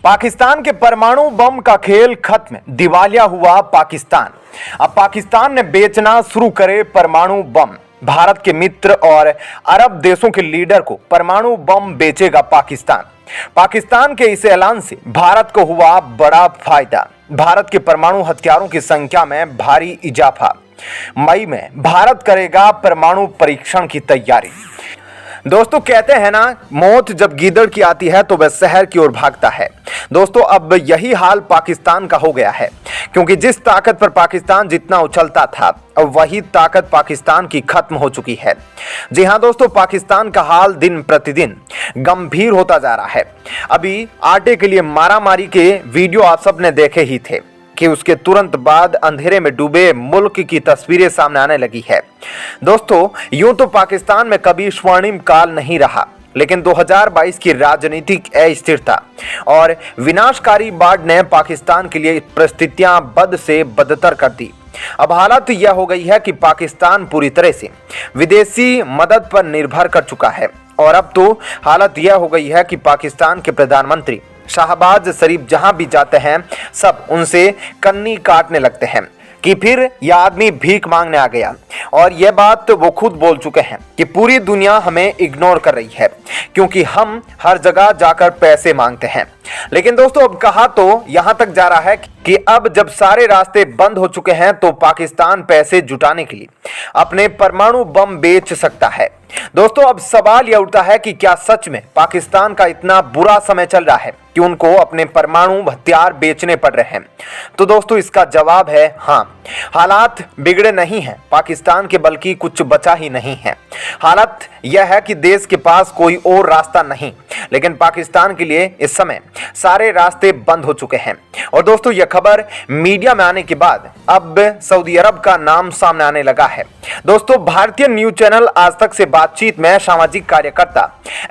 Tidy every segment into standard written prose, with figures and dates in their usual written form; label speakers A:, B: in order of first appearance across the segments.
A: पाकिस्तान के परमाणु बम का खेल खत्म, दिवालिया हुआ पाकिस्तान। अब पाकिस्तान ने बेचना शुरू करे परमाणु बम। भारत के मित्र और अरब देशों के लीडर को परमाणु बम बेचेगा पाकिस्तान। पाकिस्तान के इस ऐलान से भारत को हुआ बड़ा फायदा। भारत के परमाणु हथियारों की संख्या में भारी इजाफा। मई में भारत करेगा परमाणु परीक्षण की तैयारी। दोस्तों कहते हैं ना, मौत जब गीदड़ की आती है तो वह शहर की ओर भागता है। दोस्तों अब यही हाल पाकिस्तान का हो गया है, क्योंकि जिस ताकत पर पाकिस्तान जितना उछलता था, अब वही ताकत पाकिस्तान की खत्म हो चुकी है। जी हां दोस्तों, पाकिस्तान का हाल दिन प्रतिदिन गंभीर होता जा रहा है। अभी आटे के लिए मारामारी के वीडियो आप सबने देखे ही थे कि उसके तुरंत बाद अंधेरे में डूबे मुल्क की तस्वीरें सामने आने लगी है। दोस्तों यूं तो पाकिस्तान में कभी स्वर्णिम काल नहीं रहा, लेकिन 2022 की राजनीतिक अस्थिरता और विनाशकारी बाढ़ ने पाकिस्तान के लिए परिस्थितियां बद से बदतर कर दी। अब हालत यह हो गई है कि पाकिस्तान पूरी तरह से विदेशी मदद पर निर्भर कर चुका है। और अब तो हालत यह हो गई है कि पाकिस्तान के प्रधानमंत्री शाहबाज शरीफ जहां भी जाते हैं, सब उनसे कन्नी काटने लगते हैं कि फिर यह आदमी भीख मांगने आ गया। और यह बात वो खुद बोल चुके हैं कि पूरी दुनिया हमें इग्नोर कर रही है क्योंकि हम हर जगह जाकर पैसे मांगते हैं। लेकिन दोस्तों अब कहा तो यहां तक जा रहा है कि अब जब सारे रास्ते बंद हो चुके हैं तो पाकिस्तान पैसे जुटाने के लिए अपने परमाणु बम बेच सकता है। दोस्तों अब सवाल यह उठता है कि क्या सच में पाकिस्तान का इतना बुरा समय चल रहा है कि उनको अपने परमाणु हथियार बेचने पड़ रहे हैं? तो दोस्तों इसका जवाब है हाँ। हालात बिगड़े नहीं हैं पाकिस्तान के, बल्कि कुछ बचा ही नहीं है। हालत यह है कि देश के पास कोई और रास्ता नहीं, लेकिन पाकिस्तान के लिए इस समय सारे रास्ते बंद हो चुके हैं। और दोस्तों यह खबर मीडिया में आने के बाद अब सऊदी अरब का नाम सामने आने लगा है। दोस्तों भारतीय न्यूज चैनल आज तक से बातचीत में सामाजिक कार्यकर्ता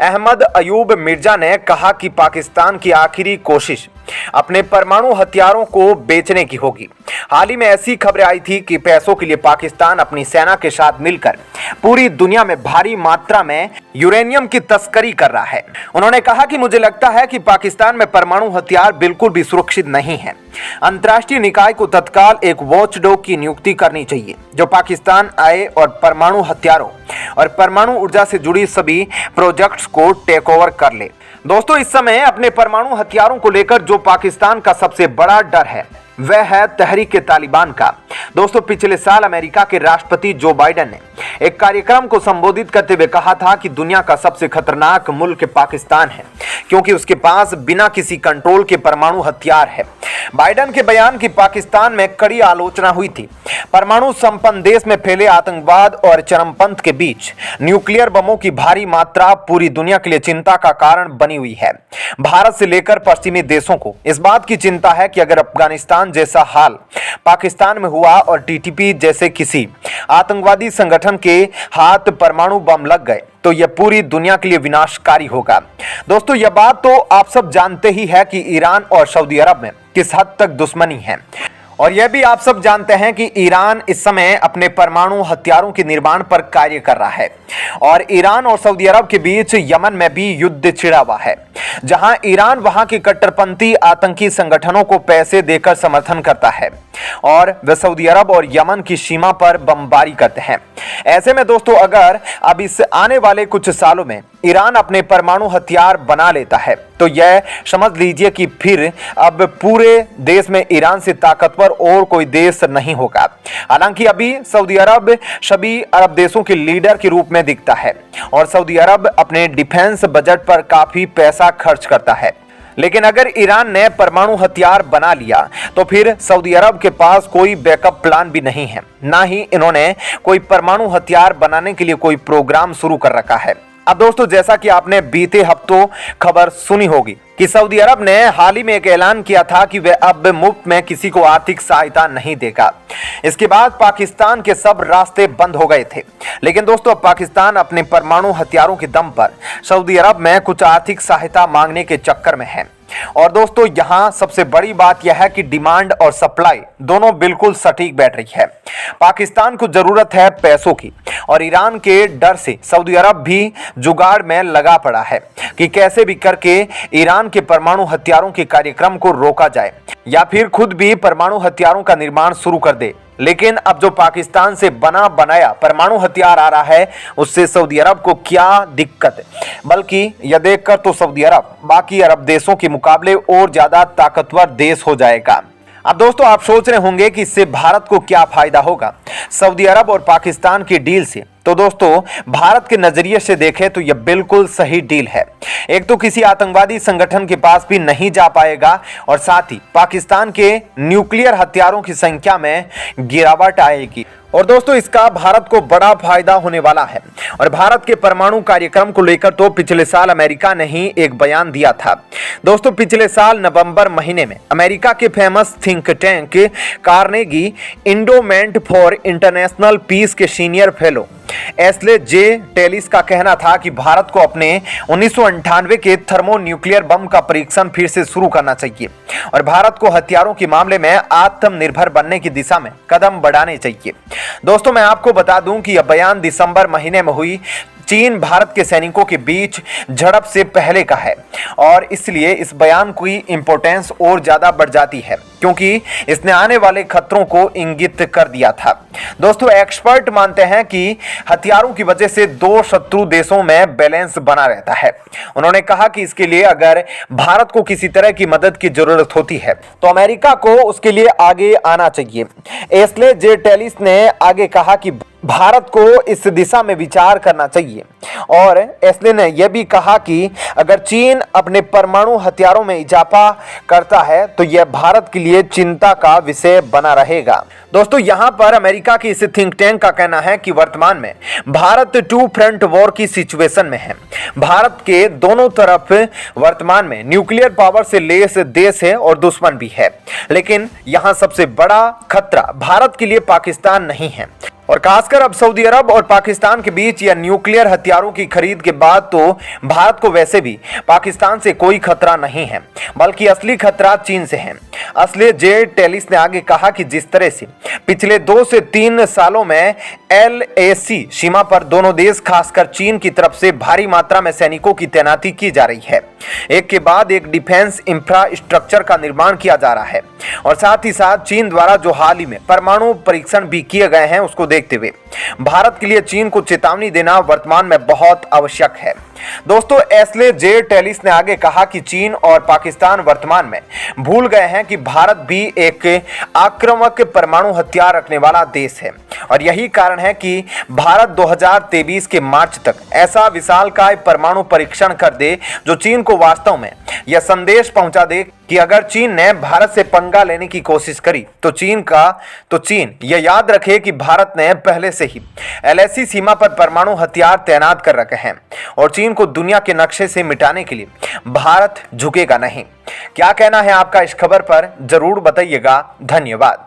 A: अहमद अयूब मिर्जा ने कहा कि पाकिस्तान की आखिरी कोशिश अपने परमाणु हथियारों को बेचने की होगी। हाल ही में ऐसी खबरें आई थी कि पैसों के लिए पाकिस्तान अपनी सेना के साथ मिलकर पूरी दुनिया में भारी मात्रा में यूरेनियम की तस्करी कर रहा है। उन्होंने कहा कि मुझे लगता है कि पाकिस्तान में परमाणु हथियार बिल्कुल भी सुरक्षित नहीं है। अंतर्राष्ट्रीय निकाय को तत्काल एक वॉचडॉग की नियुक्ति करनी चाहिए जो पाकिस्तान आए और परमाणु हथियारों और परमाणु ऊर्जा से जुड़ी सभी प्रोजेक्ट्स को टेक ओवर कर ले। दोस्तों इस समय अपने परमाणु हथियारों को लेकर जो पाकिस्तान का सबसे बड़ा डर है वह है तहरीक तालिबान का। दोस्तों पिछले साल अमेरिका के राष्ट्रपति जो बाइडेन ने एक कार्यक्रम को संबोधित करते हुए कहा था कि दुनिया का सबसे खतरनाक मुल्क पाकिस्तान है, क्योंकि उसके पास बिना किसी कंट्रोल के परमाणु हथियार है। बाइडेन के बयान की पाकिस्तान में कड़ी आलोचना हुई थी। परमाणु संपन्न देश में फैले आतंकवाद और चरमपंथ के बीच न्यूक्लियर बमों की भारी मात्रा पूरी दुनिया के लिए चिंता का कारण बनी हुई है। भारत से लेकर पश्चिमी देशों को इस बात की चिंता है कि अगर अफगानिस्तान जैसा हाल पाकिस्तान में हुआ और टीटीपी जैसे किसी आतंकवादी संगठन के हाथ परमाणु बम लग गए तो यह पूरी दुनिया के लिए विनाशकारी होगा। दोस्तों यह बात तो आप सब जानते ही है कि ईरान और सऊदी अरब में किस हद तक दुश्मनी है, और यह भी आप सब जानते हैं कि ईरान इस समय अपने परमाणु हथियारों के निर्माण पर कार्य कर रहा है। और ईरान और सऊदी अरब के बीच यमन में भी युद्ध छिड़ा हुआ है, जहां ईरान वहां के कट्टरपंथी आतंकी संगठनों को पैसे देकर समर्थन करता है और वे सऊदी अरब और यमन की सीमा पर बमबारी करते हैं। ऐसे में दोस्तों अगर अब इस आने वाले कुछ सालों में ईरान अपने परमाणु हथियार बना लेता है तो यह समझ लीजिए कि फिर अब पूरे देश में ईरान से ताकतवर और कोई देश नहीं होगा। हालांकि अभी सऊदी अरब सभी अरब देशों के लीडर के रूप में दिखता है और सऊदी अरब अपने डिफेंस बजट पर काफी पैसा खर्च करता है। लेकिन अगर ईरान ने परमाणु हथियार बना लिया तो फिर सऊदी अरब के पास कोई बैकअप प्लान भी नहीं है, ना ही इन्होंने कोई परमाणु हथियार बनाने के लिए कोई प्रोग्राम शुरू कर रखा है। अब दोस्तों जैसा कि आपने बीते हफ्तों खबर सुनी होगी कि सऊदी अरब ने हाल ही में एक ऐलान किया था कि वह अब मुफ्त में किसी को आर्थिक सहायता नहीं देगा। इसके बाद पाकिस्तान के सब रास्ते बंद हो गए थे। लेकिन दोस्तों अब पाकिस्तान अपने परमाणु हथियारों के दम पर सऊदी अरब में कुछ आर्थिक सहायता मांगने के चक्कर में है। और दोस्तों यहाँ सबसे बड़ी बात यह है कि डिमांड और सप्लाई दोनों बिल्कुल सटीक बैठ रही है। पाकिस्तान को जरूरत है पैसों की और ईरान के डर से सऊदी अरब भी जुगाड़ में लगा पड़ा है कि कैसे भी करके ईरान के परमाणु हथियारों के कार्यक्रम को रोका जाए या फिर खुद भी परमाणु हथियारों का निर्माण शुरू कर दे। लेकिन अब जो पाकिस्तान से बना बनाया परमाणु हथियार आ रहा है उससे सऊदी अरब को क्या दिक्कत है, बल्कि यह देखकर तो सऊदी अरब बाकी अरब देशों के मुकाबले और ज्यादा ताकतवर देश हो जाएगा। अब दोस्तों आप सोच रहे होंगे कि इससे भारत को क्या फायदा होगा सऊदी अरब और पाकिस्तान की डील से। तो दोस्तों भारत के नजरिए से देखें तो यह बिल्कुल सही डील है। एक तो किसी आतंकवादी संगठन के पास भी नहीं जा पाएगा और साथ ही पाकिस्तान के न्यूक्लियर हथियारों की संख्या में गिरावट आएगी और दोस्तों इसका भारत को बड़ा फायदा होने वाला है। और भारत के परमाणु कार्यक्रम को लेकर तो पिछले साल अमेरिका ने ही एक बयान दिया था। दोस्तों पिछले साल नवंबर महीने में अमेरिका के famous think tank Carnegie Endowment for International Peace के senior fellow Ashley J Tellis का कहना था कि भारत को अपने 1998 के थर्मोन्यूक्लियर बम का परीक्षण फिर से शुरू करना चाहिए और भारत को हथियारों के मामले में आत्मनिर्भर बनने की दिशा में कदम बढ़ाने चाहिए। दोस्तों मैं आपको बता दूं कि यह बयान दिसंबर महीने में हुई चीन भारत के सैनिकों के बीच झड़प से पहले का है और इसलिए इस बयान की इंपॉर्टेंस और ज्यादा बढ़ जाती है क्योंकि इसने आने वाले खतरों को इंगित कर दिया था। दोस्तों एक्सपर्ट मानते हैं कि हथियारों की वजह से दो शत्रु देशों में बैलेंस बना रहता है। उन्होंने कहा कि इसके लिए अगर भारत को किसी तरह की मदद की जरूरत होती है तो अमेरिका को उसके लिए आगे आना चाहिए। एस्ले जे टेलिस ने आगे कहा कि भारत को इस दिशा में विचार करना चाहिए और एस्ले ने यह भी कहा कि अगर चीन अपने परमाणु हथियारों में इजाफा करता है तो यह भारत के लिए चिंता का विषय बना रहेगा। दोस्तों यहां पर अमेरिका की इस थिंक टैंक का कहना है कि वर्तमान में भारत टू फ्रंट वॉर की सिचुएशन में है। भारत के दोनों तरफ वर्तमान में न्यूक्लियर पावर से लैस देश है और दुश्मन भी है, लेकिन यहां सबसे बड़ा खतरा भारत के लिए पाकिस्तान नहीं है और खासकर अब सऊदी अरब और पाकिस्तान के बीच या न्यूक्लियर हथियारों की खरीद के बाद तो भारत को वैसे भी पाकिस्तान से कोई खतरा नहीं है, बल्कि असली खतरा चीन से है। असले जे टेलिस ने आगे कहा कि जिस तरह से पिछले 2 से 3 सालों में LAC सीमा पर दोनों देश खासकर चीन की तरफ से भारी मात्रा में सैनिकों की तैनाती की जा रही है, एक के बाद एक डिफेंस इंफ्रास्ट्रक्चर का निर्माण किया जा रहा है और साथ ही साथ चीन द्वारा जो हाल ही में परमाणु परीक्षण भी किए गए हैं उसको देखते हुए भारत के लिए चीन को चेतावनी देना वर्तमान में बहुत आवश्यक है। दोस्तों एस्ले जे टेलिस ने आगे कहा कि चीन और पाकिस्तान वर्तमान में भूल गए हैं कि भारत भी एक आक्रामक परमाणु हथियार रखने वाला देश है और यही कारण है कि भारत 2023 के मार्च तक ऐसा विशालकाय परमाणु परीक्षण कर दे जो चीन को वास्तव में यह संदेश पहुंचा दे कि अगर चीन ने भारत से पंगा लेने की कोशिश करी तो चीन यह याद रखे कि भारत ने पहले से ही LAC सीमा पर परमाणु हथियार तैनात कर रखे हैं और चीन को दुनिया के नक्शे से मिटाने के लिए भारत झुकेगा नहीं। क्या कहना है आपका इस खबर पर जरूर बताइएगा। धन्यवाद।